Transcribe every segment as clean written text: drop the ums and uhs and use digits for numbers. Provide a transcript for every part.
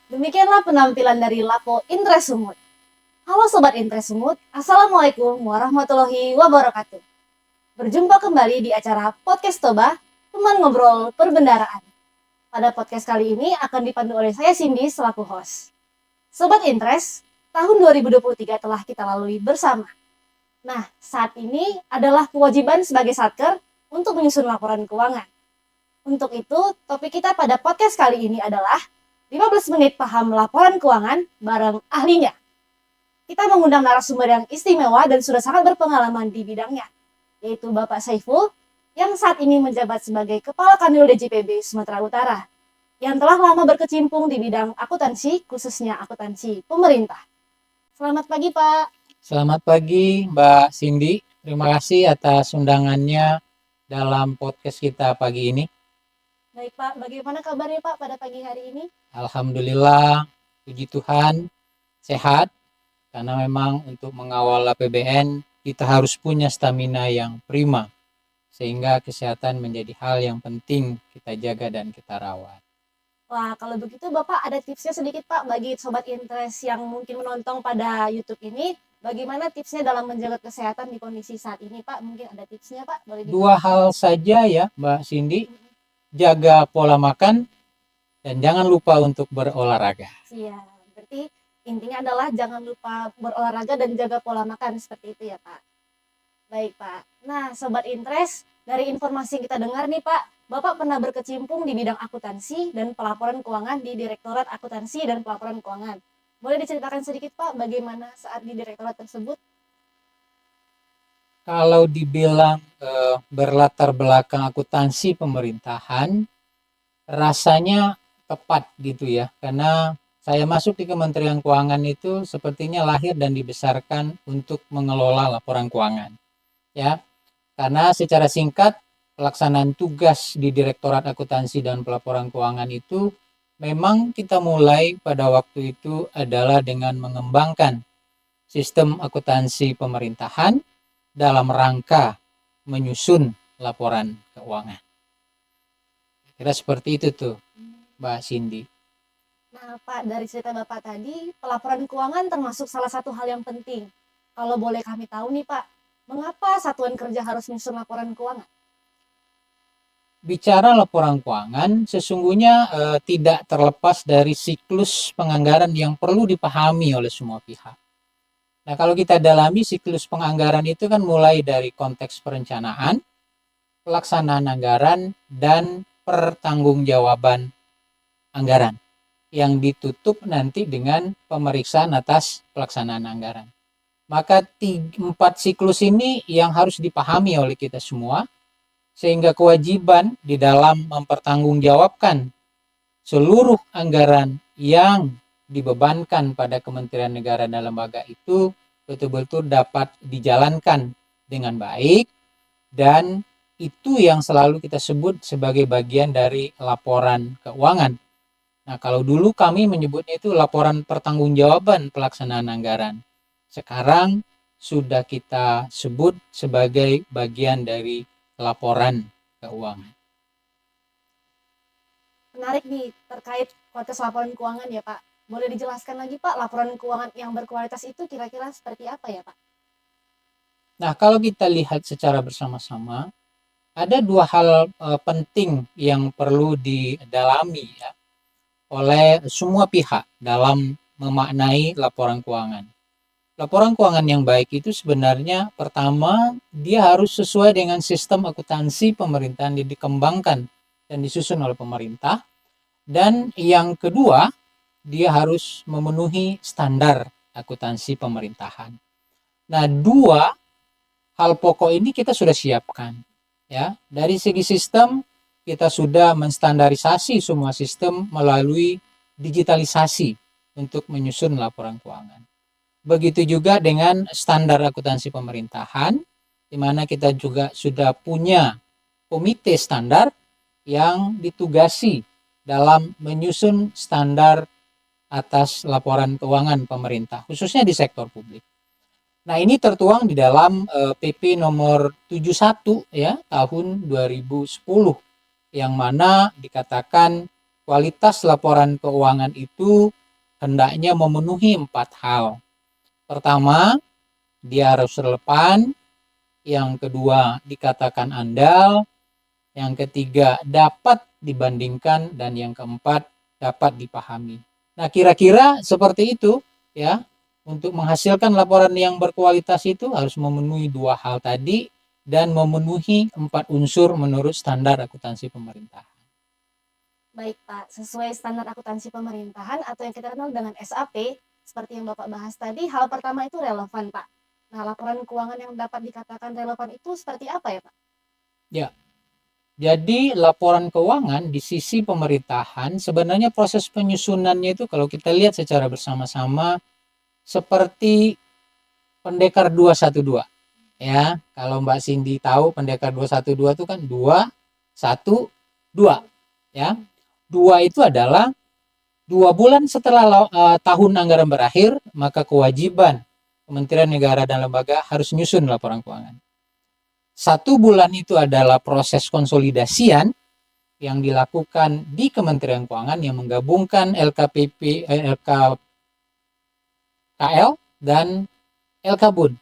Demikianlah penampilan dari Lapo Indra Sumut. Halo Sobat Indra Sumut, Assalamualaikum warahmatullahi wabarakatuh. Berjumpa kembali di acara Podcast Toba, teman ngobrol perbendaraan. Pada podcast kali ini akan dipandu oleh saya Cindy selaku host. Sobat Intres, tahun 2023 telah kita lalui bersama. Nah, saat ini adalah kewajiban sebagai Satker untuk menyusun laporan keuangan. Untuk itu, topik kita pada podcast kali ini adalah 15 menit paham laporan keuangan bareng ahlinya. Kita mengundang narasumber yang istimewa dan sudah sangat berpengalaman di bidangnya, yaitu Bapak Saiful, yang saat ini menjabat sebagai Kepala Kanwil DJPB Sumatera Utara, yang telah lama berkecimpung di bidang akuntansi, khususnya akuntansi pemerintah. Selamat pagi, Pak. Selamat pagi, Mbak Cindy. Terima kasih atas undangannya dalam podcast kita pagi ini. Baik, Pak. Bagaimana kabarnya, Pak, pada pagi hari ini? Alhamdulillah, puji Tuhan, sehat. Karena memang untuk mengawal APBN, kita harus punya stamina yang prima. Sehingga kesehatan menjadi hal yang penting kita jaga dan kita rawat. Wah, kalau begitu Bapak ada tipsnya sedikit, Pak, bagi Sobat Intres yang mungkin menonton pada YouTube ini. Bagaimana tipsnya dalam menjaga kesehatan di kondisi saat ini, Pak? Mungkin ada tipsnya, Pak? Boleh Dua hal saja ya, Mbak Cindy. Jaga pola makan dan jangan lupa untuk berolahraga. Iya, berarti intinya adalah jangan lupa berolahraga dan jaga pola makan seperti itu ya, Pak. Baik, Pak. Nah, Sobat Intres, dari informasi yang kita dengar nih, Pak, Bapak pernah berkecimpung di bidang akuntansi dan pelaporan keuangan di Direktorat Akuntansi dan Pelaporan Keuangan. Boleh diceritakan sedikit, Pak, bagaimana saat di direktorat tersebut? Kalau dibilang berlatar belakang akuntansi pemerintahan, rasanya tepat gitu ya. Karena saya masuk di Kementerian Keuangan itu sepertinya lahir dan dibesarkan untuk mengelola laporan keuangan. Ya, karena secara singkat pelaksanaan tugas di Direktorat Akuntansi dan Pelaporan Keuangan itu memang kita mulai pada waktu itu adalah dengan mengembangkan sistem akuntansi pemerintahan dalam rangka menyusun laporan keuangan. Kira seperti itu tuh, Mbak Cindy. Nah, Pak, dari cerita Bapak tadi, pelaporan keuangan termasuk salah satu hal yang penting. Kalau boleh kami tahu nih, Pak, mengapa satuan kerja harus menyusun laporan keuangan? Bicara laporan keuangan, sesungguhnya tidak terlepas dari siklus penganggaran yang perlu dipahami oleh semua pihak. Nah, kalau kita dalami siklus penganggaran itu kan mulai dari konteks perencanaan, pelaksanaan anggaran, dan pertanggungjawaban anggaran yang ditutup nanti dengan pemeriksaan atas pelaksanaan anggaran. Maka 4 siklus ini yang harus dipahami oleh kita semua, sehingga kewajiban di dalam mempertanggungjawabkan seluruh anggaran yang dibebankan pada kementerian negara dan lembaga itu betul-betul dapat dijalankan dengan baik, dan itu yang selalu kita sebut sebagai bagian dari laporan keuangan. Nah, kalau dulu kami menyebutnya itu laporan pertanggungjawaban pelaksanaan anggaran. Sekarang sudah kita sebut sebagai bagian dari laporan keuangan. Menarik nih, terkait kualitas laporan keuangan ya, Pak. Boleh dijelaskan lagi, Pak, laporan keuangan yang berkualitas itu kira-kira seperti apa ya, Pak? Nah, kalau kita lihat secara bersama-sama, ada 2 hal penting yang perlu didalami ya oleh semua pihak dalam memaknai laporan keuangan. Laporan keuangan yang baik itu sebenarnya pertama dia harus sesuai dengan sistem akuntansi pemerintahan yang dikembangkan dan disusun oleh pemerintah. Dan yang kedua, dia harus memenuhi standar akuntansi pemerintahan. Nah, dua hal pokok ini kita sudah siapkan. Ya, dari segi sistem kita sudah menstandarisasi semua sistem melalui digitalisasi untuk menyusun laporan keuangan. Begitu juga dengan standar akuntansi pemerintahan, di mana kita juga sudah punya komite standar yang ditugasi dalam menyusun standar atas laporan keuangan pemerintah, khususnya di sektor publik. Nah, ini tertuang di dalam PP nomor 71 ya tahun 2010 yang mana dikatakan kualitas laporan keuangan itu hendaknya memenuhi 4 hal. Pertama, dia harus relevan. Yang kedua, dikatakan andal. Yang ketiga, dapat dibandingkan. Dan yang keempat, dapat dipahami. Nah, kira-kira seperti itu ya. Untuk menghasilkan laporan yang berkualitas itu harus memenuhi 2 hal tadi dan memenuhi 4 unsur menurut standar akuntansi pemerintahan. Baik Pak, sesuai standar akuntansi pemerintahan atau yang kita kenal dengan SAP, seperti yang Bapak bahas tadi, hal pertama itu relevan Pak. Nah, laporan keuangan yang dapat dikatakan relevan itu seperti apa ya Pak? Ya, jadi laporan keuangan di sisi pemerintahan sebenarnya proses penyusunannya itu kalau kita lihat secara bersama-sama seperti Pendekar 212. Ya, kalau Mbak Cindy tahu Pendekar 212 itu kan 2, 1, 2. Ya, 2 itu adalah 2 bulan setelah tahun anggaran berakhir, maka kewajiban Kementerian Negara dan lembaga harus nyusun laporan keuangan. 1 bulan itu adalah proses konsolidasian yang dilakukan di Kementerian Keuangan yang menggabungkan LKPP, LKKL dan LKBUN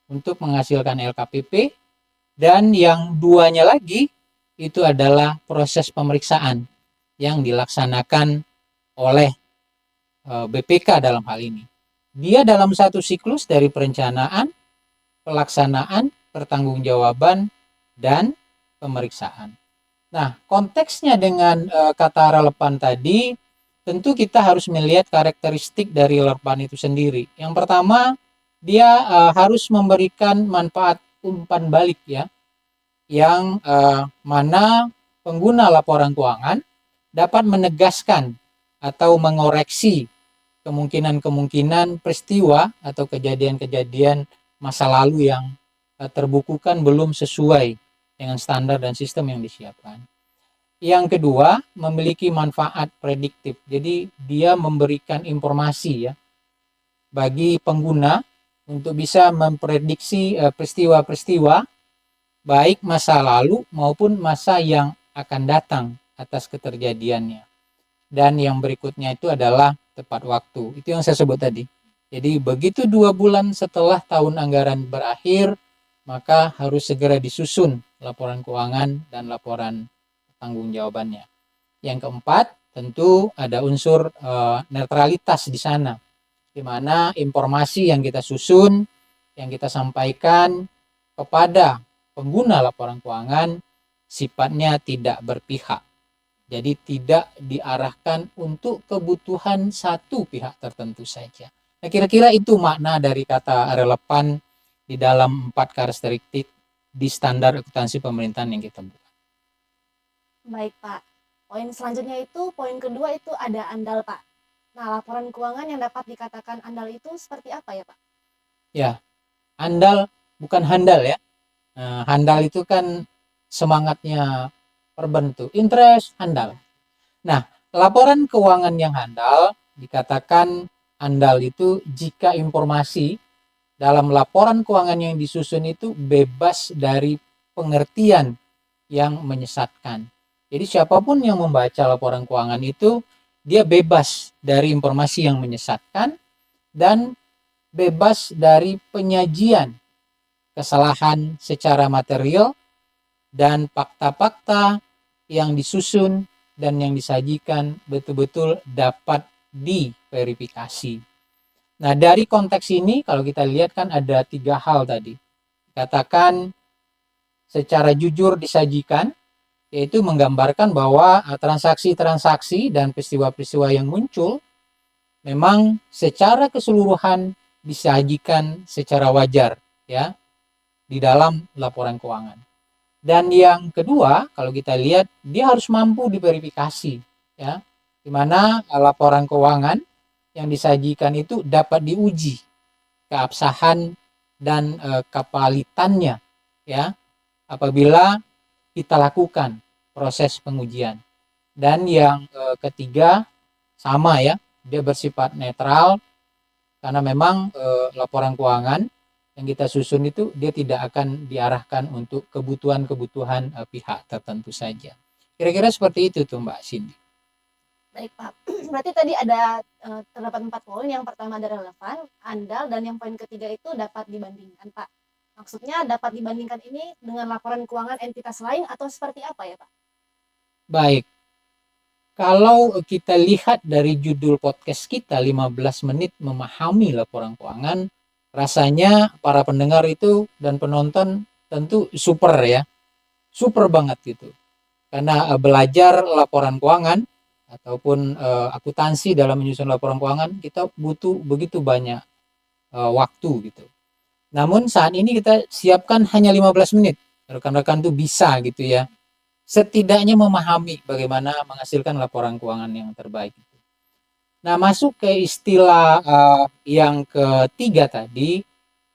untuk menghasilkan LKPP. Dan yang duanya lagi itu adalah proses pemeriksaan yang dilaksanakan oleh BPK dalam hal ini. Dia dalam satu siklus dari perencanaan, pelaksanaan, pertanggungjawaban, dan pemeriksaan. Nah, konteksnya dengan kata relevan tadi, tentu kita harus melihat karakteristik dari relevan itu sendiri. Yang pertama, dia harus memberikan manfaat umpan balik ya, yang mana pengguna laporan keuangan dapat menegaskan atau mengoreksi kemungkinan-kemungkinan peristiwa atau kejadian-kejadian masa lalu yang terbukukan belum sesuai dengan standar dan sistem yang disiapkan. Yang kedua, memiliki manfaat prediktif. Jadi dia memberikan informasi ya bagi pengguna untuk bisa memprediksi peristiwa-peristiwa baik masa lalu maupun masa yang akan datang atas keterjadiannya. Dan yang berikutnya itu adalah tepat waktu. Itu yang saya sebut tadi. Jadi begitu 2 bulan setelah tahun anggaran berakhir, maka harus segera disusun laporan keuangan dan laporan tanggung jawabannya. Yang keempat, tentu ada unsur netralitas di sana, di mana informasi yang kita susun, yang kita sampaikan kepada pengguna laporan keuangan sifatnya tidak berpihak. Jadi tidak diarahkan untuk kebutuhan satu pihak tertentu saja. Nah, kira-kira itu makna dari kata relevan di dalam 4 karakteristik di standar akuntansi pemerintahan yang kita buat. Baik Pak. Poin selanjutnya itu, poin kedua itu ada andal Pak. Nah, laporan keuangan yang dapat dikatakan andal itu seperti apa ya Pak? Ya, andal bukan handal ya. Nah, handal itu kan semangatnya perbentuk, interest handal. Nah, laporan keuangan yang handal dikatakan andal itu jika informasi dalam laporan keuangan yang disusun itu bebas dari pengertian yang menyesatkan. Jadi siapapun yang membaca laporan keuangan itu dia bebas dari informasi yang menyesatkan dan bebas dari penyajian kesalahan secara material dan fakta-fakta yang disusun dan yang disajikan betul-betul dapat diverifikasi. Nah, dari konteks ini kalau kita lihat kan ada 3 hal tadi. Katakan secara jujur disajikan, yaitu menggambarkan bahwa transaksi-transaksi dan peristiwa-peristiwa yang muncul memang secara keseluruhan disajikan secara wajar ya di dalam laporan keuangan. Dan yang kedua, kalau kita lihat dia harus mampu diverifikasi ya, di mana laporan keuangan yang disajikan itu dapat diuji keabsahan dan kevalitannya ya apabila kita lakukan proses pengujian. Dan yang ketiga sama ya, dia bersifat netral karena memang laporan keuangan yang kita susun itu dia tidak akan diarahkan untuk kebutuhan-kebutuhan pihak tertentu saja. Kira-kira seperti itu tuh Mbak Cindy. Baik Pak, berarti tadi ada terdapat 4 poin. Yang pertama ada relevan, andal, dan yang poin ketiga itu dapat dibandingkan Pak. Maksudnya dapat dibandingkan ini dengan laporan keuangan entitas lain atau seperti apa ya Pak? Baik, kalau kita lihat dari judul podcast kita 15 menit memahami laporan keuangan, rasanya para pendengar itu dan penonton tentu super ya, super banget gitu. Karena belajar laporan keuangan ataupun akuntansi dalam menyusun laporan keuangan kita butuh begitu banyak waktu gitu. Namun saat ini kita siapkan hanya 15 menit. Rekan-rekan tuh bisa gitu ya. Setidaknya memahami bagaimana menghasilkan laporan keuangan yang terbaik. Nah, masuk ke istilah yang ketiga tadi.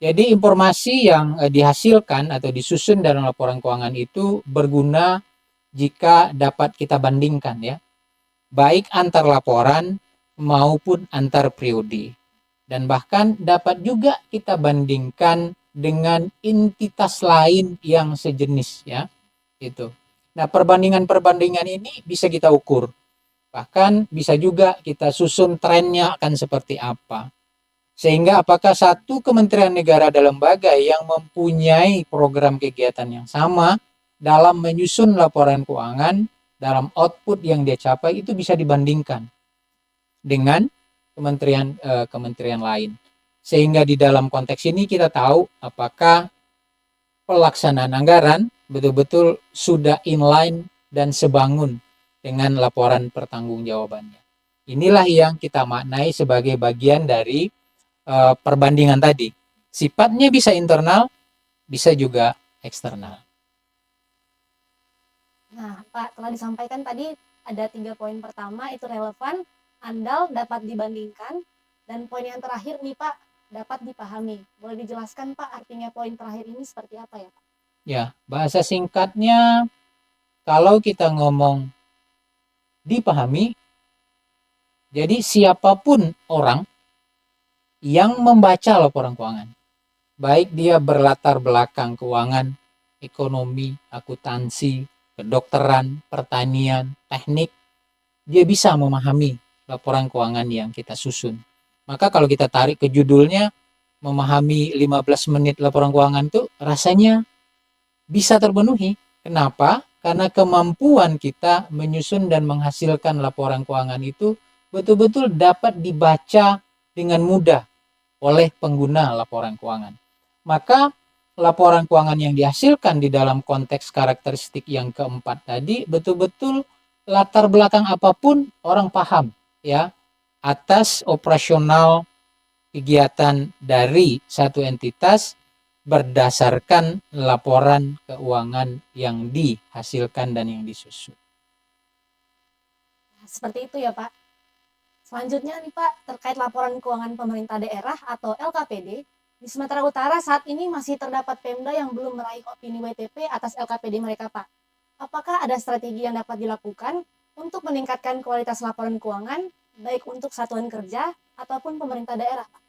Jadi informasi yang dihasilkan atau disusun dalam laporan keuangan itu berguna jika dapat kita bandingkan ya. Baik antar laporan maupun antar periode. Dan bahkan dapat juga kita bandingkan dengan entitas lain yang sejenis ya. Itu. Nah, perbandingan-perbandingan ini bisa kita ukur. Bahkan bisa juga kita susun trennya akan seperti apa. Sehingga apakah satu kementerian negara dan lembaga yang mempunyai program kegiatan yang sama dalam menyusun laporan keuangan, dalam output yang dia capai itu bisa dibandingkan dengan kementerian lain. Sehingga di dalam konteks ini kita tahu apakah pelaksanaan anggaran betul-betul sudah inline dan sebangun dengan laporan pertanggungjawabannya. Inilah yang kita maknai sebagai bagian dari perbandingan tadi. Sifatnya bisa internal, bisa juga eksternal. Nah Pak, telah disampaikan tadi ada 3 poin. Pertama itu relevan, andal, dapat dibandingkan, dan poin yang terakhir nih Pak, dapat dipahami. Boleh dijelaskan Pak artinya poin terakhir ini seperti apa ya Pak? Ya, bahasa singkatnya kalau kita ngomong dipahami, jadi siapapun orang yang membaca laporan keuangan, baik dia berlatar belakang keuangan, ekonomi, akuntansi, kedokteran, pertanian, teknik, dia bisa memahami laporan keuangan yang kita susun. Maka kalau kita tarik ke judulnya, memahami 15 menit laporan keuangan itu rasanya bisa terpenuhi. Kenapa? Karena kemampuan kita menyusun dan menghasilkan laporan keuangan itu betul-betul dapat dibaca dengan mudah oleh pengguna laporan keuangan. Maka laporan keuangan yang dihasilkan di dalam konteks karakteristik yang keempat tadi betul-betul latar belakang apapun orang paham ya atas operasional kegiatan dari satu entitas berdasarkan laporan keuangan yang dihasilkan dan yang disusun. Seperti itu ya Pak. Selanjutnya nih Pak, terkait laporan keuangan pemerintah daerah atau LKPD, di Sumatera Utara saat ini masih terdapat Pemda yang belum meraih opini WTP atas LKPD mereka Pak. Apakah ada strategi yang dapat dilakukan untuk meningkatkan kualitas laporan keuangan, baik untuk satuan kerja ataupun pemerintah daerah Pak?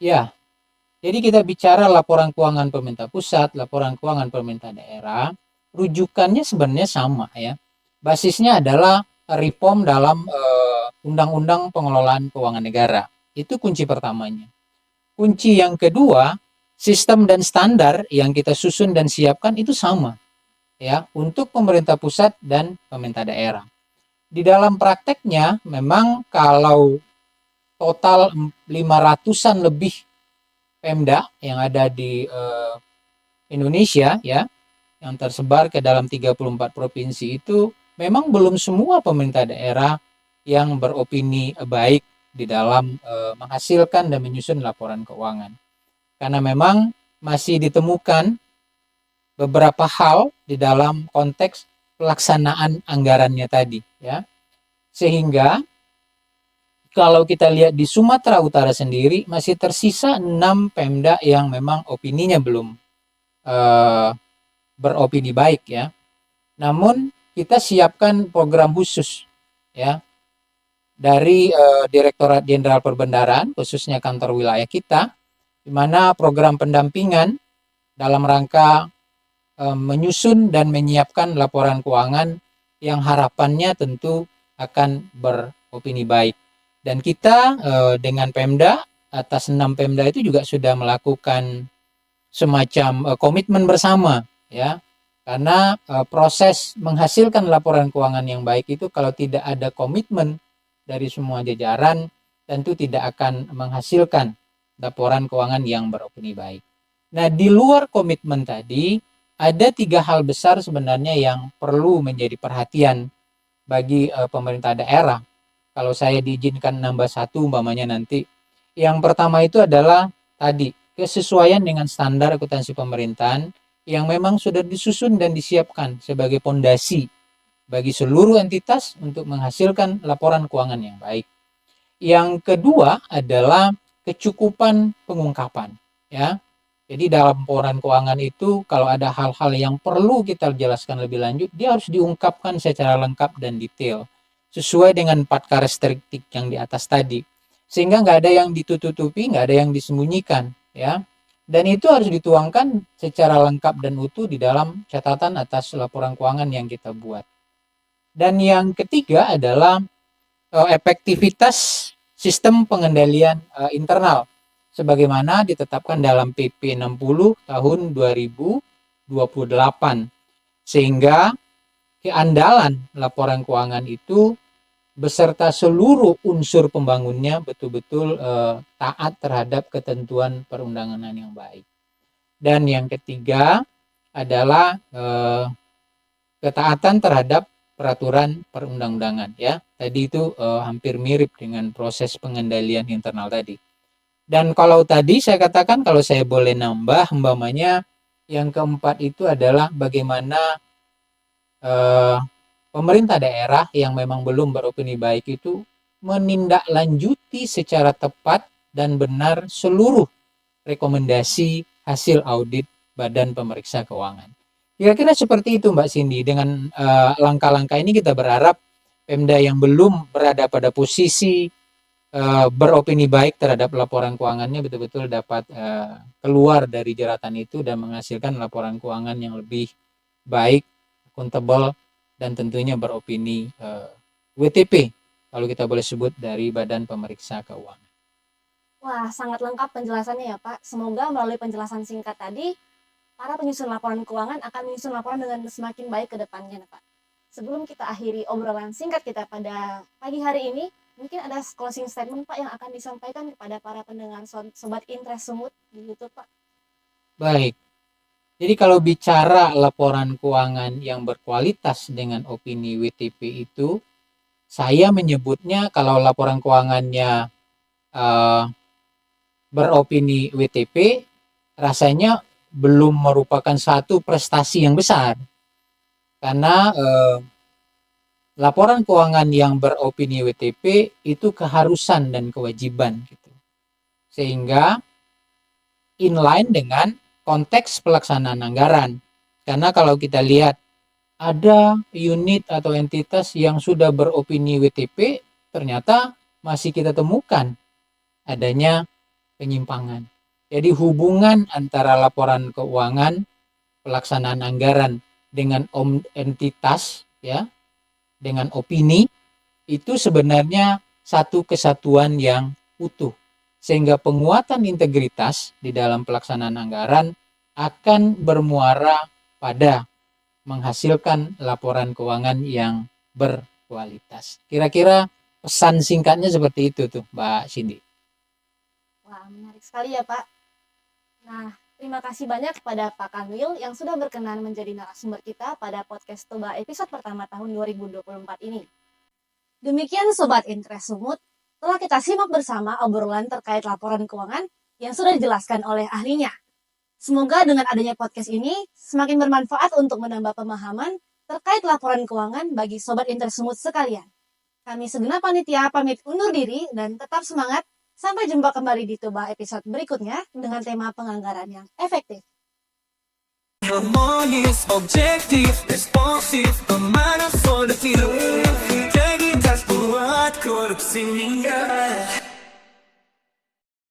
Ya, jadi kita bicara laporan keuangan pemerintah pusat, laporan keuangan pemerintah daerah, rujukannya sebenarnya sama ya. Basisnya adalah reform dalam Undang-Undang Pengelolaan Keuangan Negara. Itu kunci pertamanya. Kunci yang kedua, sistem dan standar yang kita susun dan siapkan itu sama ya untuk pemerintah pusat dan pemerintah daerah. Di dalam prakteknya memang kalau total 500-an lebih Pemda yang ada di Indonesia ya, yang tersebar ke dalam 34 provinsi itu memang belum semua pemerintah daerah yang beropini baik di dalam menghasilkan dan menyusun laporan keuangan. Karena memang masih ditemukan beberapa hal di dalam konteks pelaksanaan anggarannya tadi ya. Sehingga kalau kita lihat di Sumatera Utara sendiri masih tersisa 6 Pemda yang memang opininya belum beropini baik ya. Namun kita siapkan program khusus ya dari Direktorat Jenderal Perbendaharaan khususnya kantor wilayah kita, di mana program pendampingan dalam rangka menyusun dan menyiapkan laporan keuangan yang harapannya tentu akan beropini baik. Dan kita dengan Pemda, atas 6 Pemda itu juga sudah melakukan semacam komitmen bersama ya. Karena proses menghasilkan laporan keuangan yang baik itu kalau tidak ada komitmen dari semua jajaran tentu tidak akan menghasilkan laporan keuangan yang beropini baik. Nah, di luar komitmen tadi ada 3 hal besar sebenarnya yang perlu menjadi perhatian bagi pemerintah daerah. Kalau saya diizinkan nambah satu umpamanya nanti. Yang pertama itu adalah tadi kesesuaian dengan standar akuntansi pemerintahan yang memang sudah disusun dan disiapkan sebagai pondasi bagi seluruh entitas untuk menghasilkan laporan keuangan yang baik. Yang kedua adalah kecukupan pengungkapan ya. Jadi dalam laporan keuangan itu kalau ada hal-hal yang perlu kita jelaskan lebih lanjut, dia harus diungkapkan secara lengkap dan detail sesuai dengan 4 karakteristik yang di atas tadi. Sehingga nggak ada yang ditutupi, nggak ada yang disembunyikan ya. Dan itu harus dituangkan secara lengkap dan utuh di dalam catatan atas laporan keuangan yang kita buat. Dan yang ketiga adalah efektivitas sistem pengendalian internal sebagaimana ditetapkan dalam PP 60 tahun 2028 sehingga keandalan laporan keuangan itu beserta seluruh unsur pembangunnya betul-betul taat terhadap ketentuan perundangan yang baik. Dan yang ketiga adalah ketaatan terhadap peraturan perundang-undangan ya. Tadi itu hampir mirip dengan proses pengendalian internal tadi. Dan kalau tadi saya katakan kalau saya boleh nambah umpamanya yang keempat itu adalah bagaimana pemerintah daerah yang memang belum beropini baik itu menindaklanjuti secara tepat dan benar seluruh rekomendasi hasil audit Badan Pemeriksa Keuangan. Kira-kira seperti itu Mbak Cindy. Dengan langkah-langkah ini kita berharap Pemda yang belum berada pada posisi beropini baik terhadap laporan keuangannya betul-betul dapat keluar dari jeratan itu dan menghasilkan laporan keuangan yang lebih baik, akuntabel, dan tentunya beropini WTP kalau kita boleh sebut dari Badan Pemeriksa Keuangan. Wah, sangat lengkap penjelasannya ya Pak. Semoga melalui penjelasan singkat tadi, para penyusun laporan keuangan akan menyusun laporan dengan semakin baik ke depannya Pak. Sebelum kita akhiri obrolan singkat kita pada pagi hari ini, mungkin ada closing statement Pak yang akan disampaikan kepada para pendengar Sobat Interest Sumut di YouTube Pak. Baik, jadi kalau bicara laporan keuangan yang berkualitas dengan opini WTP itu, saya menyebutnya kalau laporan keuangannya beropini WTP, rasanya belum merupakan satu prestasi yang besar. Karena laporan keuangan yang beropini WTP itu keharusan dan kewajiban gitu. Sehingga inline dengan konteks pelaksanaan anggaran. Karena kalau kita lihat ada unit atau entitas yang sudah beropini WTP, ternyata masih kita temukan adanya penyimpangan. Jadi hubungan antara laporan keuangan, pelaksanaan anggaran dengan entitas ya, dengan opini itu sebenarnya satu kesatuan yang utuh. Sehingga penguatan integritas di dalam pelaksanaan anggaran akan bermuara pada menghasilkan laporan keuangan yang berkualitas. Kira-kira pesan singkatnya seperti itu tuh, Mbak Cindy. Wah, menarik sekali ya Pak. Nah, terima kasih banyak kepada Pak Kanwil yang sudah berkenan menjadi narasumber kita pada podcast Toba episode pertama tahun 2024 ini. Demikian Sobat Interest Sumut, telah kita simak bersama obrolan terkait laporan keuangan yang sudah dijelaskan oleh ahlinya. Semoga dengan adanya podcast ini semakin bermanfaat untuk menambah pemahaman terkait laporan keuangan bagi Sobat Interest Sumut sekalian. Kami segenap panitia pamit undur diri dan tetap semangat. Sampai jumpa kembali di Toba episode berikutnya dengan tema penganggaran yang efektif. Harmonious, objective, responsive, pemanas solid, jadi tak buat korupsi meninggal.